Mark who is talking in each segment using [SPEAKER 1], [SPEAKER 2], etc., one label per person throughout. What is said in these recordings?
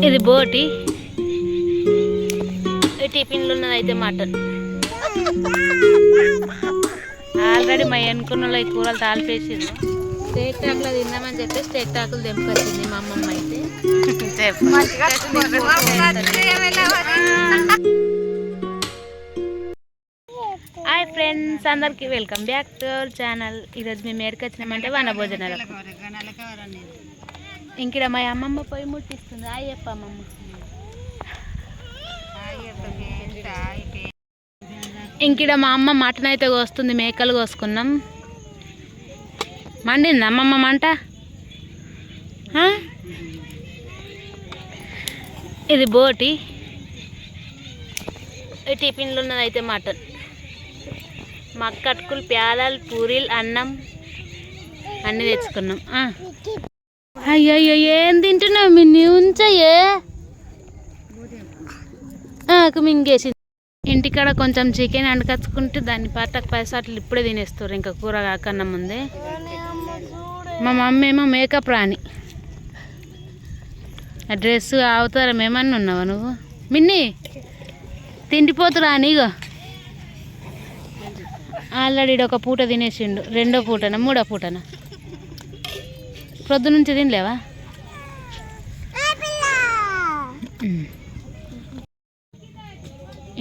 [SPEAKER 1] ఇది బోటి, టిఫిన్లు ఉన్నదైతే మటన్. ఆల్రెడీ మా ఎన్నుకున్న వాళ్ళు కూరలు తాలిపేసింది. స్టేట్ టాకులు తిందామని చెప్పి స్టేట్ టాకులు తెంపుకొచ్చింది మా అమ్మమ్మ అయితే. హాయ్ ఫ్రెండ్స్, అందరికి welcome back to our channel. ఈరోజు మేము ఏడికి వచ్చినామంటే వనభోజనాలకు. ఇంక మా అమ్మమ్మ పోయి ముట్టిస్తుంది. అయ్యప్ప అమ్మమ్మ ఇంకిడ మా అమ్మ మటన్ అయితే కోస్తుంది. మేకలు కోసుకున్నాం. మండింది అమ్మమ్మ మంట. ఇది బోటి, టిఫిన్లు ఉన్నదైతే మటన్. మక్కట్కులు, ప్యాలాలు, పూరీలు, అన్నం అన్నీ తెచ్చుకున్నాం. అయ్యయ్యో ఏం తింటున్నావు? మీ ఉంచయే మింగేసి ఇంటికాడ కొంచెం చికెన్ అండుకచ్చుకుంటే దాన్ని పట్టకు పైసాట్లు ఇప్పుడే తినేస్తారు. ఇంకా కూర కాకన్నా ముందే. మా మమ్మీ ఏమో మేకప్ రాణి. ఆ డ్రెస్ అవతారం ఏమన్నా ఉన్నావా నువ్వు? మిన్ని తిండిపోతురా నీగో. ఆల్రెడీ ఒక పూట తినేసిండు. రెండో పూటనా మూడో పూటనా? ప్రొద్దు నుంచి తినలేవా?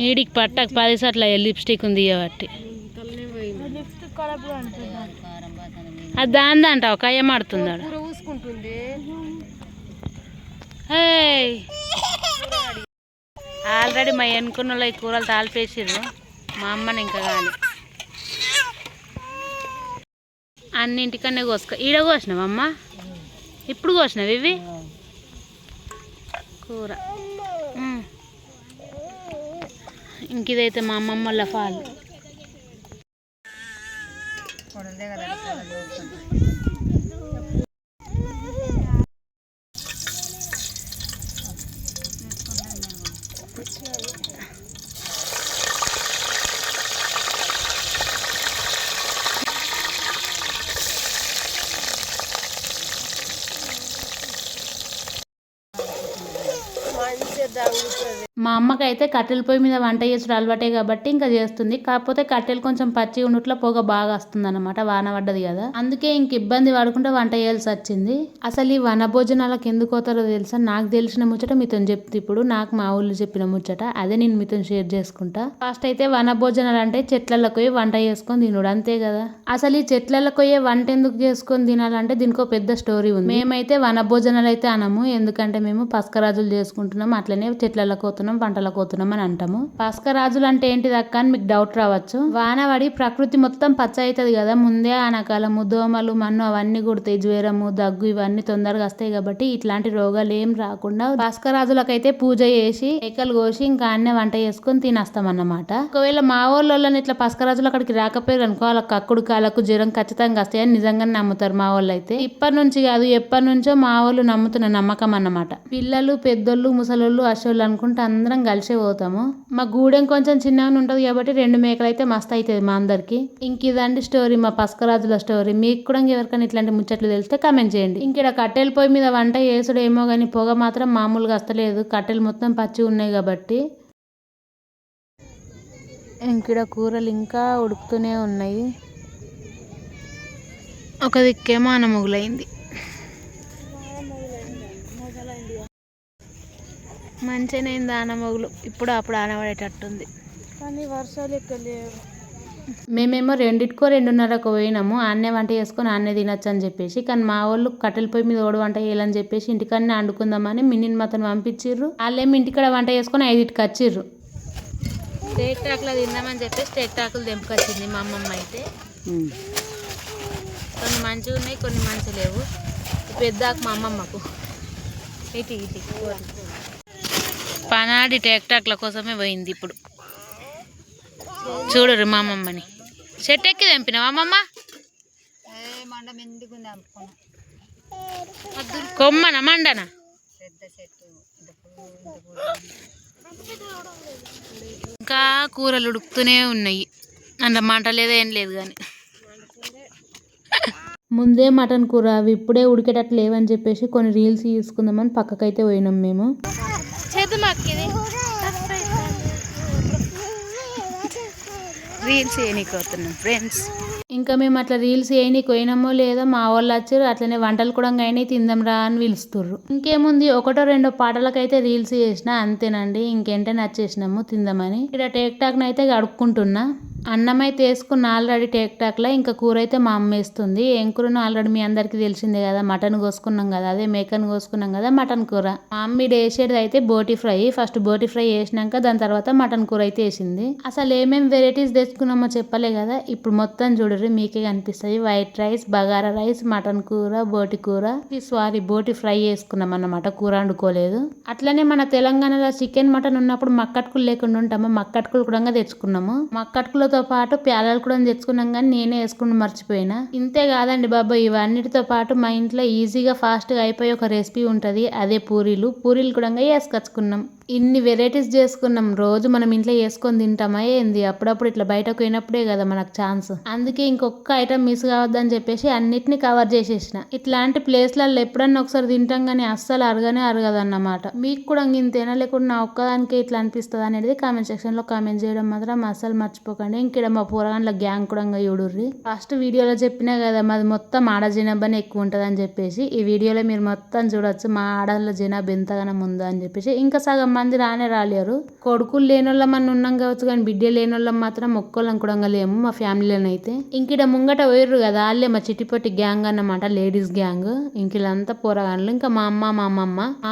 [SPEAKER 1] ఈడికి పట్టకు 10 సార్లు లిప్స్టిక్ ఉంది కాబట్టి అది దాందా అంటావు. కయ్యమాడుతున్నాడు. ఆల్రెడీ మా ఎన్నుకున్న వాళ్ళు కూరలు తాలిపేసిర్రు. మా అమ్మని ఇంకా కానీ అన్నింటికన్నా కోసుకో. ఈడ కోసినావు అమ్మ? ఇప్పుడు కోసినావు ఇవి కూర. ఇంక ఇదైతే మా అమ్మమ్మ వాళ్ళ ఫాల్. మా అమ్మకైతే కట్టెల పొయ్యి మీద వంట చేసుడు అలవాటే కాబట్టి ఇంకా చేస్తుంది. కాకపోతే కట్టెలు కొంచెం పచ్చి ఉన్నట్లో పొగ బాగా వస్తుంది అనమాట. వాన పడ్డది కదా, అందుకే ఇంక ఇబ్బంది పడకుండా వంట చేయాల్సి వచ్చింది. అసలు ఈ వన భోజనాలకు ఎందుకు పోతారో తెలుసా? నాకు తెలిసిన ముచ్చట మీతో చెప్తే ఇప్పుడు నాకు మా ఊళ్ళు చెప్పిన ముచ్చట అదే నేను మీతో షేర్ చేసుకుంటా. ఫస్ట్ అయితే వన భోజనాలు అంటే చెట్లకు పోయి వంట చేసుకొని తినుడు, అంతే కదా. అసలు ఈ చెట్లకు పోయే వంట ఎందుకు చేసుకొని తినాలంటే దీనికి పెద్ద స్టోరీ ఉంది. మేమైతే వన భోజనాలు అయితే అనము, ఎందుకంటే మేము పస్కరాజులు చేసుకుంటున్నాం, అట్లనే చెట్లకు పోతున్నాం, పంటలకు పోతున్నాం అని అంటాము. పస్కరాజులు అంటే ఏంటిది అక్క అని మీకు డౌట్ రావచ్చు. వాన పడి ప్రకృతి మొత్తం పచ్చ అవుతుంది కదా, ముందే ఆనకాలము, దోమలు, మన్ను అవన్నీ కుడతాయి. జ్వరము, దగ్గు ఇవన్నీ తొందరగా వస్తాయి కాబట్టి ఇట్లాంటి రోగాలు ఏం రాకుండా పస్కరాజులకైతే పూజ చేసి మేకలు కోసి ఇంకా అన్నే వంట చేసుకొని తినేస్తాం అన్నమాట. ఒకవేళ మా వాళ్ళని ఇట్లా పస్కరాజులు అక్కడికి రాకపోయారు అనుకో, వాళ్ళ కక్కుడు కాలకు జ్వరం ఖచ్చితంగా వస్తాయని నిజంగానే నమ్ముతారు మా వాళ్ళు అయితే. ఇప్పటి నుంచి కాదు, ఎప్పటి నుంచో మా వాళ్ళు నమ్ముతున్న నమ్మకం అన్నమాట. పిల్లలు, పెద్దోళ్ళు, ముసలోళ్ళు, అశోళ్ళు అనుకుంటే అందరం కలిసే పోతాము. మా గూడెం కొంచెం చిన్నగా ఉంటుంది కాబట్టి 2 మేకలు అయితే మస్తు అవుతుంది మా అందరికి. ఇంక ఇదండి స్టోరీ, మా పస్కరాజుల స్టోరీ. మీకు కూడా ఎవరికైనా ఇట్లాంటి ముచ్చట్లు తెలిస్తే కామెంట్ చేయండి. ఇంక కట్టెల పొయ్యి మీద వంట చేసుడు ఏమో కానీ పొగ మాత్రం మామూలుగా వస్తలేదు. కట్టెలు మొత్తం పచ్చి ఉన్నాయి కాబట్టి. ఇంకిడ కూరలు ఇంకా ఉడుకుతూనే ఉన్నాయి. ఒక దిక్కేమో అనమొగులైంది. మంచిగానే ఆనమొగులు ఇప్పుడు అప్పుడు ఆనబడేటట్టుంది కానీ వర్షాలు ఎక్కడ లేవు. మేమేమో 2కో 2:30కో పోయినాము. ఆన్నే వంట చేసుకొని ఆన్నే తినొచ్చు అని చెప్పేసి. కానీ మా వాళ్ళు కట్టెల పొయ్యి మీద ఓడి వంట చేయాలని చెప్పేసి ఇంటికన్నా వండుకుందామని మిన్నిని మాత్రం పంపించిర్రు. వాళ్ళేమో ఇంటికాడ వంట చేసుకొని 5కి వచ్చిర్రు. స్టేట్ టాకులు తిందామని చెప్పి స్టేట్ టాకులు తెంపుకొచ్చింది మా అమ్మమ్మ అయితే. కొన్ని మంచిగా ఉన్నాయి, కొన్ని మంచి లేవు. పెద్దాకు మా అమ్మమ్మకు ఇటు పనాడి టేక్టాక్ల కోసమే పోయింది. ఇప్పుడు చూడరు మా అమ్మమ్మని. చెట్టు ఎక్కి తెంపినావు అమ్మమ్మ? కొమ్మన మండన ఇంకా కూరలు ఉడుకుతూనే ఉన్నాయి. అంత మంట లేదు ఏం లేదు కానీ ముందే మటన్ కూర అవి ఇప్పుడే ఉడికేటట్లు లేవని చెప్పేసి కొన్ని రీల్స్ తీసుకుందామని పక్కకైతే పోయినాం మేము. రీల్స్ చేయనీకోతున్నాం ఫ్రెండ్స్. ఇంకా మేము అట్లా రీల్స్ చేయనీకి పోయినామో లేదో మా వాళ్ళు వచ్చారు, అట్లనే వంటలు కూడా అయినాయి, తిందాం రా అని పిలుస్తుర్రు. ఇంకేముంది, ఒకటో రెండో పాటలకైతే రీల్స్ చేసిన అంతేనండి. ఇంకేంటే నచ్చేసినాము తిందామని. ఇక్కడ టేక్ టాక్ని అయితే కడుక్కుంటున్నా. అన్నం అయితే వేసుకున్న ఆల్రెడీ టేక్ టాక్లో. ఇంకా కూర అయితే మా అమ్మ వేస్తుంది. ఏం కూరను ఆల్రెడీ మీ అందరికి తెలిసిందే కదా, మటన్ కోసుకున్నాం కదా, అదే మేకను కోసుకున్నాం కదా, మటన్ కూర. మా అమ్మ వేసేది అయితే బోటి ఫ్రై. ఫస్ట్ బోటి ఫ్రై వేసినాక దాని తర్వాత మటన్ కూర అయితే వేసింది. అసలు ఏమేమి వెరైటీస్ తెచ్చుకున్నామో చెప్పలే కదా, ఇప్పుడు మొత్తం చూడరు మీకే కనిపిస్తుంది. White rice, bagara rice, mutton కూర, బోటి కూర, బోటి ఫ్రై వేసుకున్నాం అన్నమాట, కూర వండుకోలేదు. అట్లనే మన తెలంగాణలో చికెన్ మటన్ ఉన్నప్పుడు మక్కట్కులు లేకుండా ఉంటామో, మక్కట్కులు కూడా తెచ్చుకున్నాము. మక్కట్కులతో పాటు ప్యాలలు కూడా తెచ్చుకున్నాం, కానీ నేనే వేసుకుని మర్చిపోయినా. ఇంతే కాదండి బాబా, ఇవన్నిటితో పాటు మా ఇంట్లో ఈజీగా ఫాస్ట్ గా అయిపోయి ఒక రెసిపీ ఉంటది, అదే పూరీలు కూడా వేసుకొచ్చుకున్నాం. ఇన్ని వెరైటీస్ చేసుకున్నాం. రోజు మనం ఇంట్లో వేసుకొని తింటామా ఏంది? అప్పుడప్పుడు ఇట్లా బయటకు పోయినప్పుడే కదా మనకు ఛాన్స్. అందుకే ఇంకొక ఐటమ్ మిస్ కావద్దని చెప్పేసి అన్నిటిని కవర్ చేసేసిన. ఇట్లాంటి ప్లేస్లలో ఎప్పుడన్నా ఒకసారి తింటాం కానీ అస్సలు అరగదన్నమాట. మీకు కూడా ఇంతేనా, లేకుండా నా ఒక్కదానికే ఇట్లా అనిపిస్తుంది అనేది కామెంట్ సెక్షన్ లో కామెంట్ చేయడం మాత్రం అస్సలు మర్చిపోకండి. ఇంకడ మా పోరగాన్ల గ్యాంగ్ కూడా చూడుర్రి. ఫస్ట్ వీడియోలో చెప్పినా కదా, మాది మొత్తం ఆడ జనాభానే ఎక్కువ ఉంటుంది అని చెప్పేసి. ఈ వీడియోలో మీరు మొత్తం చూడొచ్చు మా ఆడల జనాభా ఎంతగానో ఉందా అని చెప్పేసి. ఇంకా సగం మంది రాలేరు. కొడుకులు లేనోళ్ళం అని ఉన్నాం కావచ్చు, కానీ బిడ్డ లేనోళ్ళం మాత్రం ఒక్కోళ్ళం కూడా లేము మా ఫ్యామిలీలోనైతే. ఇంకిడ ముంగట పోయిర్రు కదా, వాళ్ళే మా చిట్టిపొట్టి గ్యాంగ్ అన్నమాట, లేడీస్ గ్యాంగ్. ఇంకిలంతా పోరగాన్లు. ఇంకా మా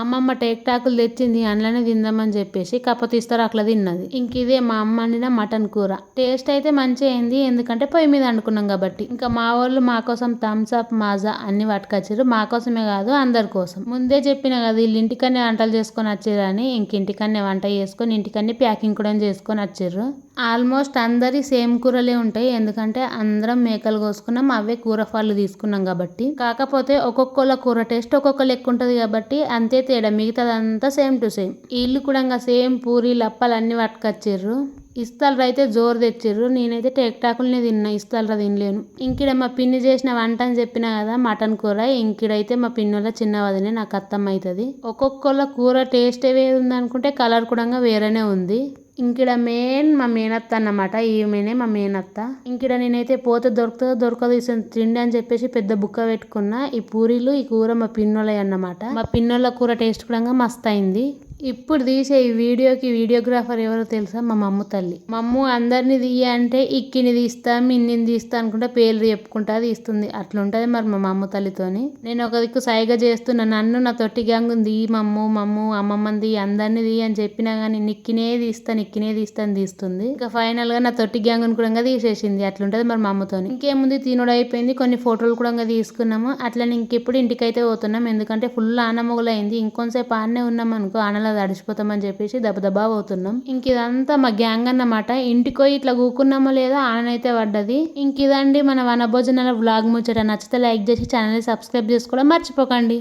[SPEAKER 1] అమ్మమ్మ టేక్ టాకులు తెచ్చింది, అందులోనే తిందామని చెప్పేసి. కాకపోతే ఇస్తారు అట్లా తిన్నది. ఇంక ఇదే మా అమ్మ వండిన మటన్ కూర. టేస్ట్ అయితే మంచిగా అయింది, ఎందుకంటే పొయ్యి మీద వండుకున్నాం కాబట్టి. ఇంకా మా వాళ్ళు మా కోసం థమ్స్ అప్, మాజా అన్ని పట్టుకొచ్చారు. మా కోసమే కాదు, అందరి కోసం. ముందే చెప్పిన కదా, వీళ్ళు ఇంటికనే వంటలు చేసుకొని వచ్చారని. ఇంటికన్నే వంట చేసుకొని ఇంటికన్నే ప్యాకింగ్ కూడా చేసుకొని వచ్చారు. ఆల్మోస్ట్ అందరి సేమ్ కూరలే ఉంటాయి, ఎందుకంటే అందరం మేకలు కోసుకున్నాం, అవే కూర ఫాళ్ళు తీసుకున్నాం కాబట్టి. కాకపోతే ఒక్కొక్కళ్ళ కూర టేస్ట్ ఒక్కొక్క లెక్క ఉంటుంది కాబట్టి అంతే తేడా, మిగతాదంతా సేమ్ టు సేమ్. వీళ్ళు కూడా సేమ్ పూరీలు అప్పాలు అన్ని పట్టుకొచ్చారు. ఇస్తాలు అయితే జోరు తెచ్చిర్రు. నేనైతే టేక్టాకులనే తిన్నా, ఇస్తాలు తినలేను. ఇంకిడ మా పిన్ని చేసిన వంట అని చెప్పినా కదా, మటన్ కూర. ఇంకిడైతే మా పిన్నోళ్ళ చిన్న వదినే, నాకు అత్తమ్మ అవుతుంది. ఒక్కొక్కళ్ళ కూర టేస్ట్ వేరు ఉంది అనుకుంటే కలర్ కూడా వేరేనే ఉంది. ఇంకిడ మా మేనత్త అన్నమాట, ఈమెనే మా మేనత్త. ఇంకిడ నేనైతే పోతే దొరుకుతుందో దొరకదు తిండి అని చెప్పేసి పెద్ద బుక్క పెట్టుకున్నా. ఈ పూరీలు, ఈ కూర మా పిన్నోళ్ళ అన్నమాట. మా పిన్నోళ్ళ కూర టేస్ట్ కూడా మస్తు అయింది. ఇప్పుడు తీసే ఈ వీడియోకి వీడియోగ్రాఫర్ ఎవరో తెలుసా? మా మమ్ము తల్లి. మమ్ము అందరిని తీయ అంటే ఇక్కిని తీస్తా, మిన్నిని తీస్తా అనుకుంటా పేర్లు చెప్పుకుంటా తీస్తుంది. అట్లుంటది మరి మా మమ్ము తల్లితోని. నేను ఒక దిక్కు సైగ చేస్తున్నా, నన్ను నా తొట్టి గ్యాంగ్ ఉంది మమ్ము అమ్మమ్మది అందరిని తీయ అని చెప్పినా గానీ నిక్కినే తీస్తా అని తీస్తుంది. ఇంకా ఫైనల్ గా నా తొట్టి గ్యాంగ్ కూడా తీసేసింది. అట్లుంటది మరి మా అమ్మతోని. ఇంకేముంది, తినుడు అయిపోయింది. కొన్ని ఫోటోలు కూడా తీసుకున్నాము. అట్లనే ఇంకెప్పుడు ఇంటికైతే పోతున్నాం, ఎందుకంటే ఫుల్ ఆనమొగలైంది. ఇంకొంతసేపు ఆడనే ఉన్నాం అనుకో, ఆనలో తడిచిపోతామని చెప్పేసి దబదబా పోతున్నాం. ఇంక ఇదంతా మా గ్యాంగ్ అన్నమాట. ఇంటికి ఇట్లా కూకున్నామో లేదో ఆనైతే పడ్డది. ఇంక ఇదండి మన వనభోజనాల వ్లాగ్ ముచ్చట. నచ్చితే లైక్ చేసి ఛానల్ ని సబ్స్క్రైబ్ చేసుకోవడం మర్చిపోకండి.